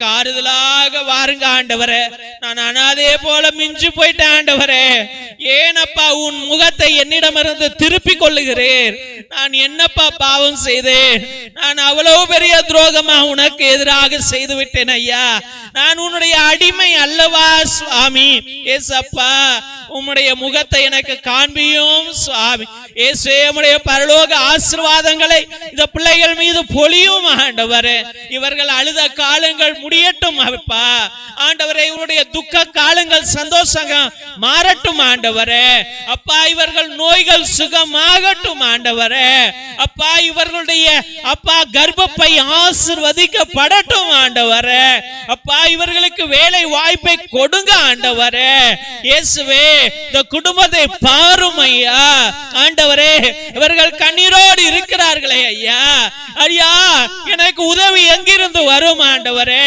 எனக்கு ஆறுதலாக வாருங்க ஆண்டவரே. நான் அனாதே போல மிஞ்சி போயிட்டேன் ஆண்டவரே. ஏனப்பா உன் முகத்தை என்னிடமிருந்து திருப்பி கொள்ளுகிறேன்? நான் என்னப்பா பாவம் செய்தேன்? நான் அவ்வளவு பெரிய துரோகமா உனக்கு எதிராக செய்து விட்டேன் ஐயா. நான் உன்னுடைய அடிமை அல்லவா சுவாமி? ஏசப்பா உம்முடைய முகத்தை எனக்கு காண்பியும் சுவாமி. இயேசுவே உம்முடைய பரலோக ஆசீர்வாதங்களை இந்த பிள்ளைகள் மீது பொழியும் ஆண்டவரே. இவர்கள் அழுத காலங்கள் முடியட்டும் அப்பா ஆண்டவரே. இவருடைய துக்க காலங்கள் சந்தோஷம் மாறட்டும் ஆண்டவரே. அப்பா இவர்கள் நோய்கள் சுகமாகட்டும் ஆண்டவரே. அப்பா இவர்களுடைய அப்பா கர்ப்பப்பை ஆசீர்வதிக்கப்படட்டும் ஆண்டவரே. அப்பா இவர்களுக்கு வேலை வாய்ப்பை கொடுங்க ஆண்டவரே. இயேசுவே இந்த குடும்பத்தை பாரும் ஐயா ஆண்டவரே. இவர்கள் கண்ணீரோடு இருக்கிறார்களே ஐயா. ஐயா எனக்கு உதவி எங்கிருந்து வரும் ஆண்டவரே?